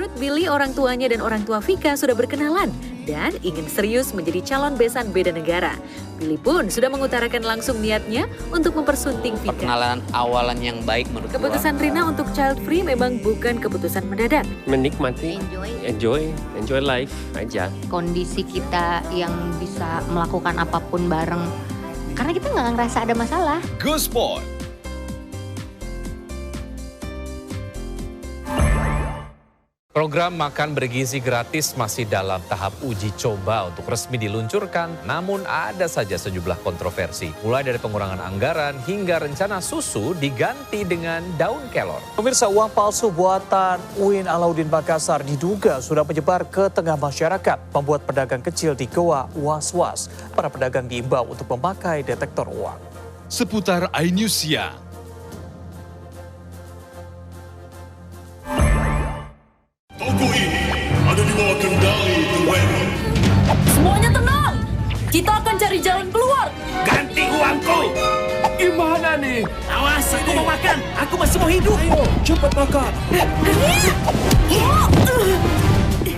Menurut Billy, orang tuanya dan orang tua Vika sudah berkenalan dan ingin serius menjadi calon besan beda negara. Billy pun sudah mengutarakan langsung niatnya untuk mempersunting Vika. Perkenalan awalan yang baik menurut Keputusan Rina untuk child free memang bukan keputusan mendadak. Menikmati, enjoy life aja. Kondisi kita yang bisa melakukan apapun bareng. Karena kita nggak ngerasa ada masalah. Go Sport. Program makan bergizi gratis masih dalam tahap uji coba untuk resmi diluncurkan, namun ada saja sejumlah kontroversi. Mulai dari pengurangan anggaran hingga rencana susu diganti dengan daun kelor. Pemirsa, uang palsu buatan UIN Alauddin Makassar diduga sudah menyebar ke tengah masyarakat, membuat pedagang kecil di Goa was-was. Para pedagang diimbau untuk memakai detektor uang. Seputar iNews Siang. Toko ini ada di bawah kendali The Weapon. Semuanya tenang. Kita akan cari jalan keluar. Ganti uangku. Gimana nih? Awas, aku mau makan. Aku masih mau hidup. Ayo, cepat makan.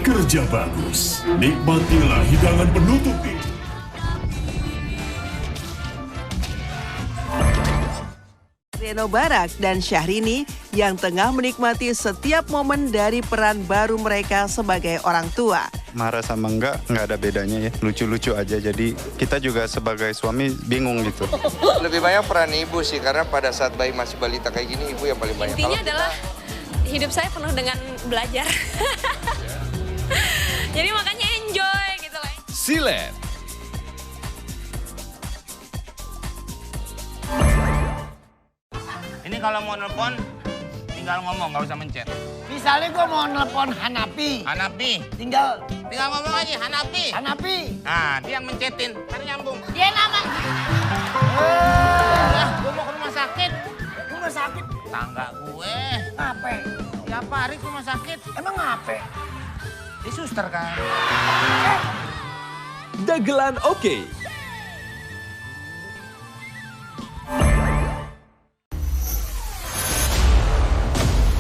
Kerja bagus. Nikmatilah hidangan penutup ini. Reno Barak dan Syahrini yang tengah menikmati setiap momen dari peran baru mereka sebagai orang tua. Marah sama enggak ada bedanya ya, lucu-lucu aja. Jadi kita juga sebagai suami bingung gitu. Lebih banyak peran ibu sih, karena pada saat bayi masih balita kayak gini, ibu yang paling banyak. Intinya adalah hidup saya penuh dengan belajar. Jadi makanya enjoy gitu lah. Silet. Ini kalau mau nelpon, tinggal ngomong, nggak usah mencet. Misalnya gue mau nelpon Hanapi. Hanapi. Tinggal ngomong aja, Hanapi. Nah, dia yang mencetin, kan nyambung. Dia nama. Gue mau ke rumah sakit. Rumah sakit? Tangga gue. Ngape? Tiap hari ke rumah sakit. Emang ngape? Di suster kan. Dagelan oke.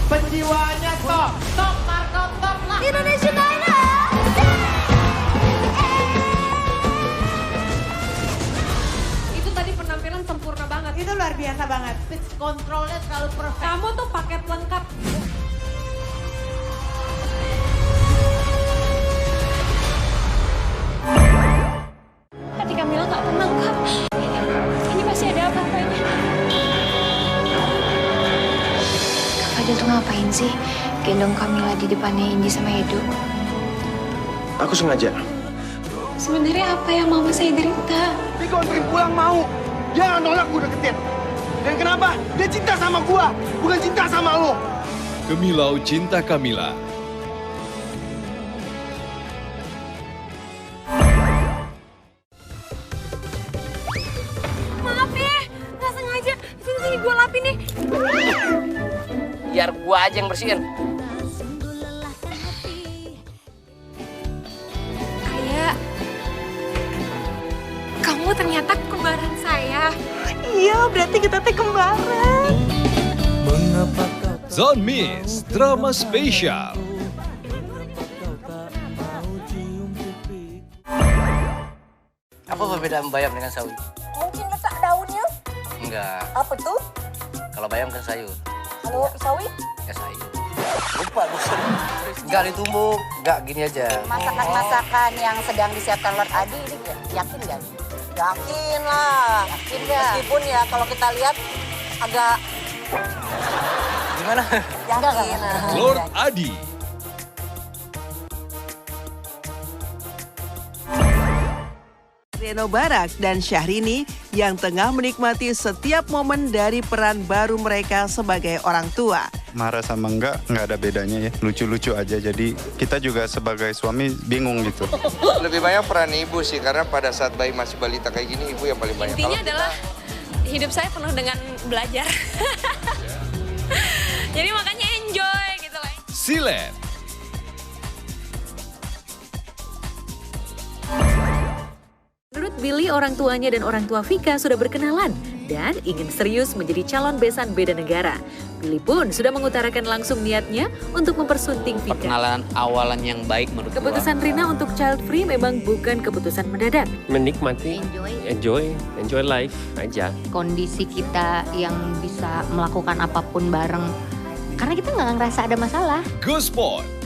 Penjiwaannya top. Top, Marco, top lah. Indonesia Dana. Itu tadi penampilan sempurna banget. Itu luar biasa banget. Pitch controlnya selalu perfect. Kamu tuh paket lengkap. Hati Kamila nggak tenang, Kak. Ini pasti ada apa-apanya. Fadil tuh ngapain sih gendong Kamila di depannya Indi sama Edo? Aku sengaja. Sebenarnya apa yang mama saya derita? Dia anterin pulang mau. Dia nggak nolak gue deketin. Dan kenapa? Dia cinta sama gue, bukan cinta sama lo. Kemilau Cinta Kamila. Maaf ya, nggak sengaja. Sini gue lapin nih. Biar gua aja yang bersihin. Ayah, kamu ternyata kembaran saya. Iya, berarti kita teh kembaran. Zone Miss Drama Spesial. Apa perbedaan bayam dengan sawi? Mungkin letak daunnya. Enggak. Apa tuh? Kalau bayam kan sayur. Kalau sawi? Ya sayur. Lupa gue. Enggak ditumbuk. Enggak, gini aja. Masakan-masakan yang sedang disiapkan Lord Adi ini yakin nggak? Yakin lah. Yakin ya. Meskipun ya kalau kita lihat agak Gimana? yakin. Lord Adi. Reno Barak dan Syahrini yang tengah menikmati setiap momen dari peran baru mereka sebagai orang tua. Marah sama enggak ada bedanya ya, lucu-lucu aja. Jadi kita juga sebagai suami bingung gitu. Lebih banyak peran ibu sih, karena pada saat bayi masih balita kayak gini, ibu yang paling banyak. Intinya adalah hidup saya penuh dengan belajar. Jadi makanya enjoy gitu lah. Silet. Menurut Billy, orang tuanya dan orang tua Vika sudah berkenalan dan ingin serius menjadi calon besan beda negara. Billy pun sudah mengutarakan langsung niatnya untuk mempersunting Vika. Perkenalan awalan yang baik menurut Keputusan Rina untuk child free memang bukan keputusan mendadak. Menikmati, enjoy life aja. Kondisi kita yang bisa melakukan apapun bareng. Karena kita nggak ngerasa ada masalah. Go Sport.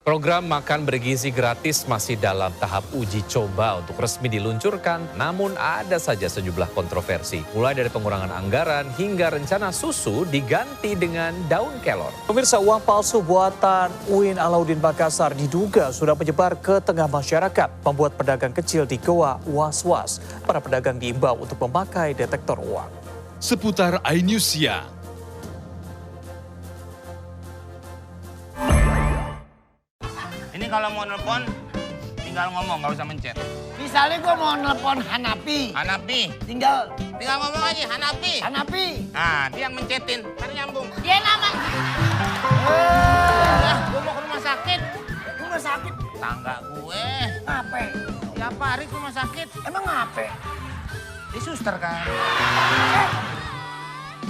Program makan bergizi gratis masih dalam tahap uji coba untuk resmi diluncurkan, namun ada saja sejumlah kontroversi. Mulai dari pengurangan anggaran hingga rencana susu diganti dengan daun kelor. Pemirsa, uang palsu buatan UIN Alauddin Makassar diduga sudah menyebar ke tengah masyarakat, membuat pedagang kecil di Goa was-was. Para pedagang diimbau untuk memakai detektor uang. Seputar iNews Siang. Ini kalau mau nelpon, tinggal ngomong, nggak usah mencet. Misalnya gue mau nelpon Hanapi. Hanapi. Tinggal ngomong aja, Hanapi. Hanapi. Nah, dia yang mencetin, kan nyambung. Dia nama. Gue mau ke rumah sakit. Rumah sakit? Tangga gue. Ngape? Tiap hari ke rumah sakit. Emang ngape? Di suster kan.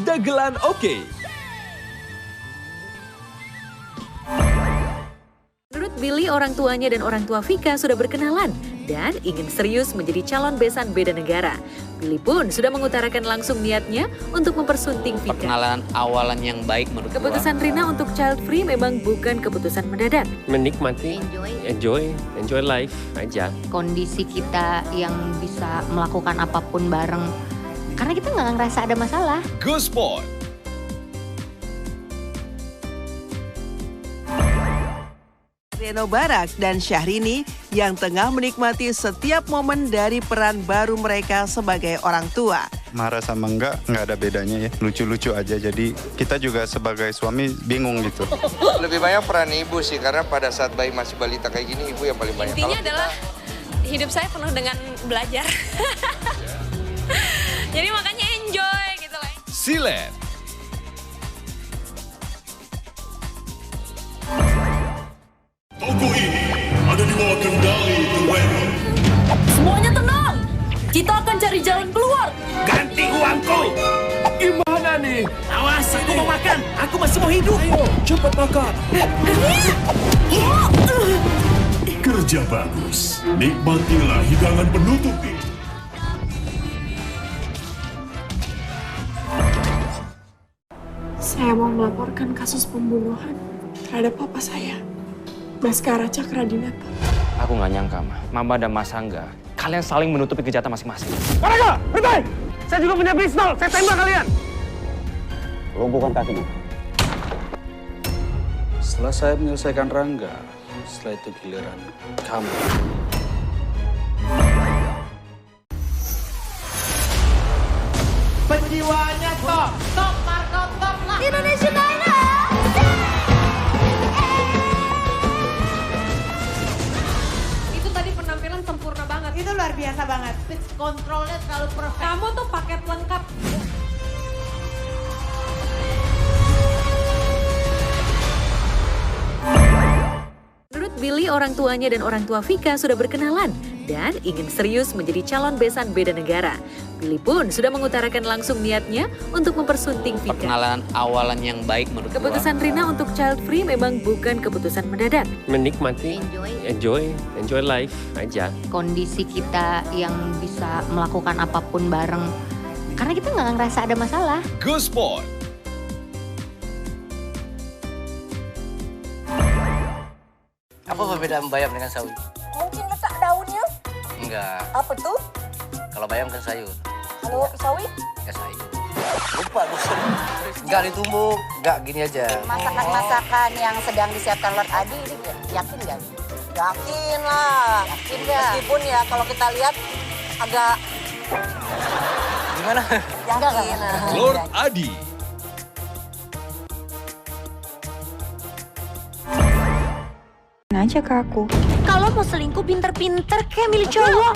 Dagelan oke. Menurut Billy, orang tuanya dan orang tua Vika sudah berkenalan dan ingin serius menjadi calon besan beda negara. Billy pun sudah mengutarakan langsung niatnya untuk mempersunting Vika. Perkenalan awalan yang baik menurut Keputusan Rina untuk child free memang bukan keputusan mendadak. Menikmati, enjoy life aja. Kondisi kita yang bisa melakukan apapun bareng. Karena kita nggak ngerasa ada masalah. Go Sport. Reno Barak dan Syahrini yang tengah menikmati setiap momen dari peran baru mereka sebagai orang tua. Marah sama enggak ada bedanya ya. Lucu-lucu aja, jadi kita juga sebagai suami bingung gitu. Lebih banyak peran ibu sih, karena pada saat bayi masih balita kayak gini, ibu yang paling banyak. Intinya adalah hidup saya penuh dengan belajar. Jadi makanya enjoy gitu lah. Silet. Toko ini ada di bawah kendali The Weapon. Semuanya tenang. Kita akan cari jalan keluar. Ganti uangku. Gimana nih? Awas, aku mau makan. Aku masih mau hidup. Ayo, cepat makan. Kerja bagus. Nikmatilah hidangan penutup ini. Saya mau melaporkan kasus pembunuhan terhadap papa saya, Baskara Cakradinata. Aku nggak nyangka, Mama dan Mas Angga, kalian saling menutupi kejahatan masing-masing. Mereka, berhenti! Saya juga punya pistol, saya tembak kalian. Lumpuhkan kakinya. Setelah saya menyelesaikan Rangga, setelah itu giliran kamu. Penjiwaannya top! Top, Marco, top lah! Indonesia Dynamite! Itu tadi penampilan sempurna banget. Itu luar biasa banget. Pitch controlnya terlalu perfect. Kamu tuh paket lengkap. Menurut Billy, orang tuanya dan orang tua Vika sudah berkenalan dan ingin serius menjadi calon besan beda negara. Billy pun sudah mengutarakan langsung niatnya untuk mempersunting Vika. Perkenalan awalan yang baik menurut Keputusan Rina untuk child free memang bukan keputusan mendadak. Menikmati, enjoy life aja. Kondisi kita yang bisa melakukan apapun bareng. Karena kita nggak ngerasa ada masalah. Go Sport. Apa perbedaan bayam dengan sawi? Mungkin letak daunnya. Enggak. Apa tuh? Kalau bayam kan sayur. Kalau sawi? Ya sayur. Lupa gue. Enggak ditumbuk. Enggak, gini aja. Masakan-masakan yang sedang disiapkan Lord Adi ini yakin nggak? Yakin lah. Yakin ya. Meskipun ya kalau kita lihat agak... Gimana? Yakin. Lord Adi. Aja ke aku. Kalau mau selingkuh pinter-pinter kayak milih cowok.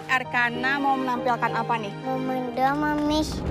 Arkana mau menampilkan apa nih? Mau mendam, Miss.